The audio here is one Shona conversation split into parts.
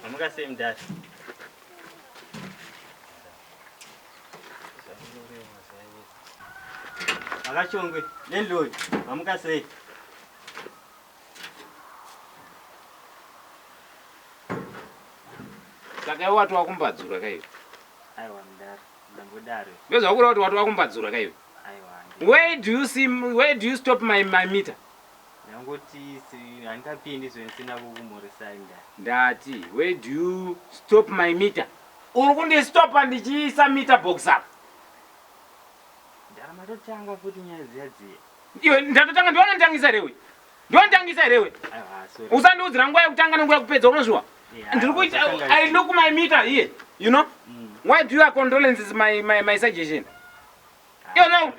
Amukasei mdari. Kachongwe nendloi. Amukasei. Saka watu wakumbadzura kaiwe. Aiwa mdari. Ndambodaro. Bezwa kuri watu wakumbadzura kaiwe. Aiwa. Where do you stop my meter? Ngoti andikapindi zvenisina kukumurisa mdari. Ndati, where do you stop my meter? Uri kundistopa ndichiisa meter box up. Ndara matotanga futi nyaya dziyadziya. Iwe ndatotanga ndiona ndangisa rewe. Aiwa, sorry. Usandiudzira nguva yekutanga nenguva yekupedza unozviwa. Ndiri kuita I look my meter here, you know? Why do you have condolences my suggestion? Yo no.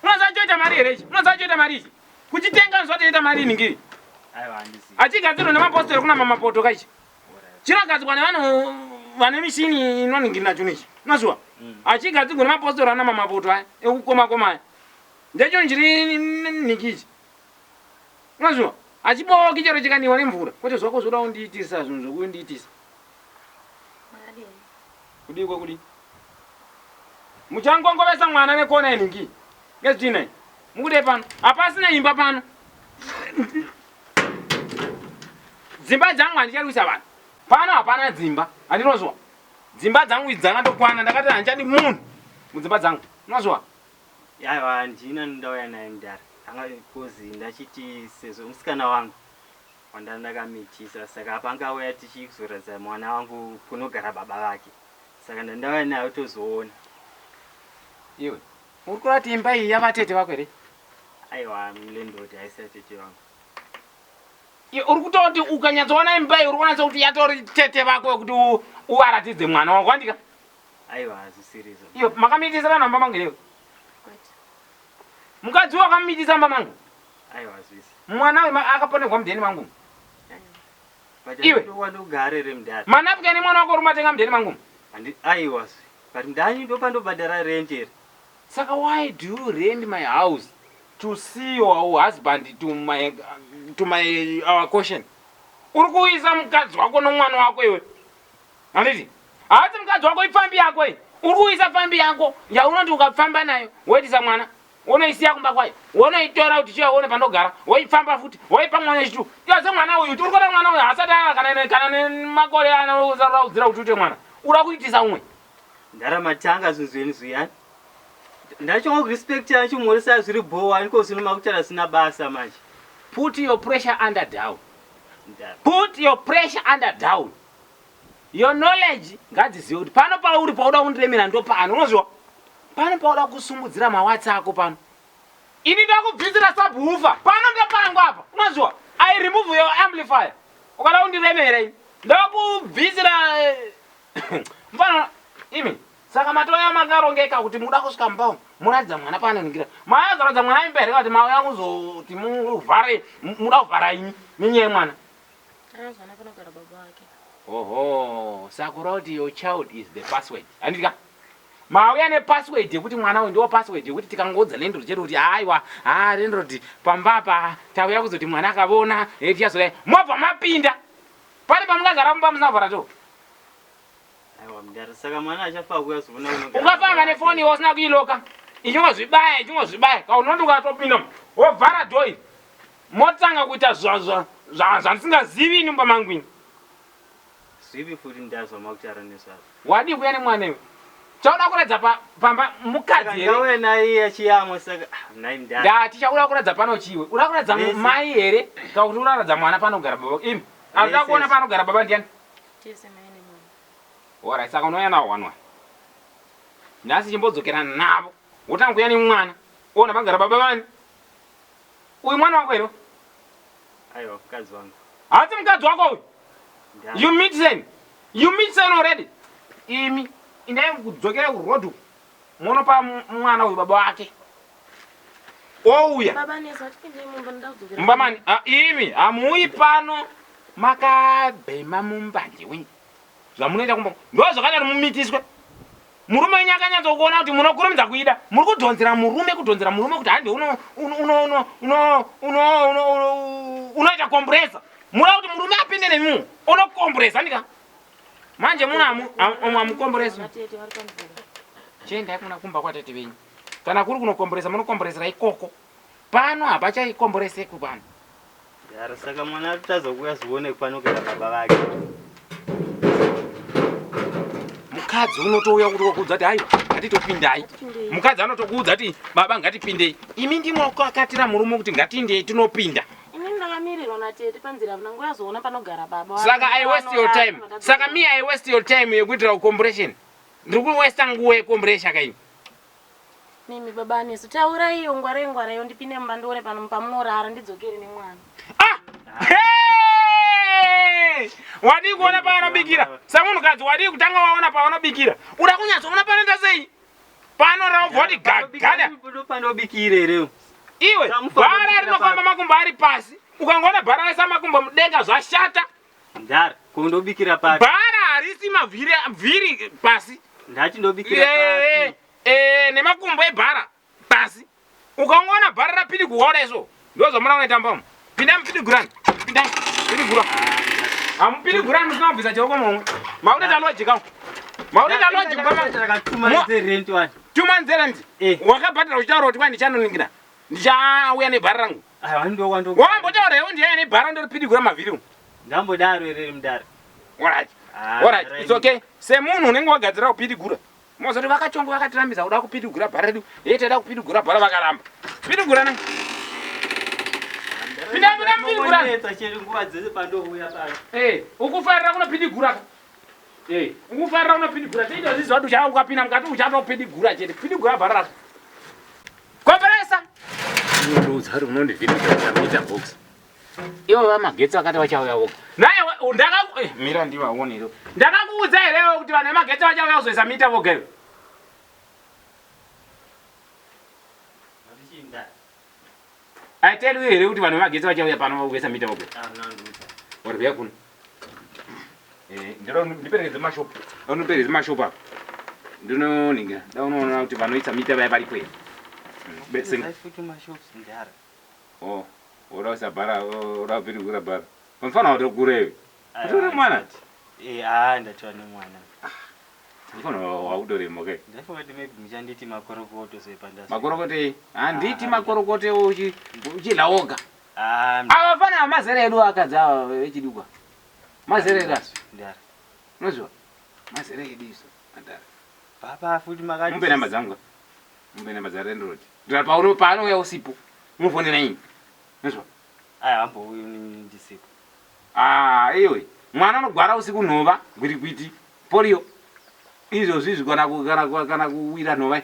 Unozachoita mari here. Unozachoita mari ichi. Kuchitenga nzvatoita mari ningiri. Aiwa handisi. Achigadzirwa nemapostori kuna mamapoto kaichi. Chinogadzirwa nevanhu vane mishini inoningirira chunichi. Unozviwa? Achigadzirwa nemapostori ana mamapoto aya ekukoma koma aya. Ndecho njiri nikichi. Unozviwa? Achibowa kichero chikaniwa nemvura. Kwete zvako zvoda kundiitisa zvinhu zvokundiitisa. Kudi kudi. Muchangongobesa mwana nekona iningi. Ngezvina. Mukude pano. Apasina imba pano. Dzimba dzangu handicharuisa vanhu. Pano hapana dzimba. Handinozwa. Dzimba dzangu dzakatokwana ndakati handichadi munhu mudzimba dzangu. Unozwa? Aiwa handina ndauya naye mdari. Anga kozi ndachiti sezvo musikana wangu wanda ndakamitisa saka apanga auya tichikuzoradza mwana wangu kunogara baba vake. Saka ndauya naye tozoona. Iwe uri kurati imba iyi yavatete vako here? Aiwa mlendoti haisi atete wangu. Iwe uri kutoti ukanyatsoona imba iyi uri kuonatsa kuti yatori tete vako wekuti uvaratidze mwana wako andika? Aiwa hazvisirizo. Iwe makamitisa vanhu amba mangu here? Mukadzi wakamitisa amba mangu? Aiwa hazvisi. Mwana we akaponerwa mudheni mangu? Iwe wandogare remdari. Manapukeni mwana wako uri matenga mudheni mangu? Aiwa zvi. But ndani ndopandobhadhara rent here. Saka why do you rent my house to see your husband to my our caution? Uri kuisa mukadzi wako nomwana wako iwe. Handiti? Hati mukadzi wako ifambi yako iyi. Uri kuisa fambi yako yaunoti ukafamba nayo woitisa mwana. Unoisiya kumba kwayo. Unoitora kuti chiya uone pandogara. Woifamba futi. Woipa mwana chitu. Yaze mwana uyu turi kuona mwana uyu asati kana nemakore anozaraudzira kuti ute mwana. Ura kuitisa umwe. Ndaramatanga zvinzweni zviyani. Ndachonga kurespect achimurisa zviri bowa niko zvinoma kutara sina basa manje. Put your pressure under down. Put your pressure under down. Your knowledge ngadzizive kuti pano pauri pauda kundiremera ndo pano unozviwa? Pano pauda kusumudzira mawatsi ako pano. Ini ndakubvisira subwoofer. Pano ndopangu apa. Unozviwa? I remove your amplifier. Ukada kundiremera ini. Ndakubvisira mfano imi. Saka matoya makarongeka kuti muda kusvika mumba muratidza mwana pano ningira. Mazaradza mwana impere kuti mawe yangu zoti muvhare muda kuvhara ini nenyaya mwana. Anozwana panogara baba wake. Oho, sakura kuti your child is the password. Andika? Mauya nepassword yekuti mwana uyu ndiwo password yekuti tikangodza lendo chedu kuti aiwa lendo kuti pambapa tauya kuzoti mwana akavona tichazoya mobva mapinda pari pamungagara mumba musavhara to. Aiwa mdara saka mwana achafa kuya zona unogara. Ukafamba nefoni iwe usina kuiloka. Ichingozvibaya kaunoti ukatopinda wovhara doi motanga kuita zvandisingazivi nyumba mangwini. Zvivi futi ndazwa makutara nezvazvo. Wadi kuya nemwana iwe. Chauda kuradza pamba mukadzi here. Ngawe naye achiyamwe saka nai mdara. Ndati chauda kuradza pano chiwe. Ura kuradza mai here kana kuti uraradza mwana panogara baba. Imi. Akuda kuona panogara baba ndiani? Tese mai nemwana. Ora saka unoya nawo wanwa. Nhasi chimbodzokera navo. Wotanga kuya nemwana. Ona pagara baba vani. Uyu mwana wako here. Aiwa mukadzi wangu. Hati mukadzi wako uyu. You meet sen already. Imi. Indai kudzokera kuroad munopa mwana uyu baba wake. Ouya. Baba nesa tipinde mumba ndakudzokera. Mbamani, imi amuyi pano makabhema mumbanje wenyu. Zvamunoita kumba. Ndo zvakadaro mumitiswe. Murume wenyu akanyatsa kuona kuti munokurumidza kuida. Muri kudhonzera murume kuti handi unoita compressor. Muda kuti murume apinde nemi unokomboresa ndika. Manje muna amukomboresa. Atete vari pamvura. Chenda kuna kumba kwa tete venyu. Kana kuri kunokomboresa munokomboresera ikoko. Pano hapachakomborese kupano. Yara saka mwana atazokuya zione panogara baba vake. Mukadzi unotouya kuti wakudza kuti hayi ngatitopindai. Mukadzi anotokuudza kuti baba ngatipindei. Imi ndimo akatira murume kuti ngatindei tinopinda. Ini ndakamirirwa natete panzira nangu yazoona panogara baba. Saka I waste your time. Saka me I waste your time yekuitira ukomboration. Ndiri kuwaste nguwa yekomboresha kaini. Mimi baba nesu taura iyo ngwara iyo ndipinde mumba ndione pano pamunorara ndidzokere nemwana. Hey! Wadi kuona paanobikira. Samunhukadzi wadi kutanga waona paanobikira. Uda kunyatsoona panoenda sei? Pano voti gagada. Panobikire reo. Iwe bhara rinofamba makumbo ari pasi. Ukangoona bhara raisa makumbo mudenga zvashata. Ndara kundobikira pasi. Bhara harisi mavhiri pasi. Ndachindobikira pasi. Nemakumbo ebhara pasi. Ukangoona bhara rapidi kuhora iso. Ndozomuna unoitambamo. Pinda mupidi gurani. Pinda mupidi gura. Amupidi gurani usinabvisa chiroko momwe. Maudeta logic. Maudeta logic Tuma rent one. Tuma rent. Wakabhadhira uchitaura kuti kwani ndichanoningira. Ndichauya nebhara rangu. Wambotaurawo ndiye nebhara ndoripidi gura mavhiri. Ndambodaro ere mudara. Alright. Alright. It's okay. Semunhu unenge wagadzira kupidi gura. Mozoti vakachongo vakatirambidza kuda kupidi gura bhara redu. Yeteda kupidi gura bhara vakaramba. Pidi gura na. Pinda pidi gura. Nguva dzese pandouya pano. Ukufarira kunopidi gura. Ukufarira kunopidi gura. Tiito zvizi wati uchapinda mukati uchatopidi gura chete. Pidi gura bhara rako. Komberesa. Ndudza ari unondivhirika chamita box. Ivo vamagetsi vakati vachauya voga. Naye mira ndivaonero. Ndakakuudza here kuti vanhu vemagetsi vachauya kuzoisa mita voga ivo. I tell you here kuti vanhu vemagetsi vachauya pano kuisa mita voga. Uri kuya kuno. Ndiperekedze mashopu. Unoperedze mashopu apa. Ndinoningira. Ndaunoona kuti vanoisa mita vaya vari kwenu. Oh, urausa bhara, urapiri kura bhara. Unofana kuti ukurewe. Uri mwana? Ndatoa nemwana. Unofana waudoremo ke. Ndafunga kuti maybe michanditi makorokoto sepandasi. Makorokoto handiti makorokoto uchidla woga. Avafana mazera edu akadza vechidukwa. Mazera edu aso. Ndara. Unozviwa? Mazera edu iso. Andara. Baba futi makati. Mupe namba dzangu. Mupe namba dza Rendroad. Ndira paanouya usipo. Unofonera ini. Unozviwa? Hambouyi ndisipo. Iwe mwana anogwara usiku nhova gwirikwiti polio izvo zvizvi kana kuwira nhova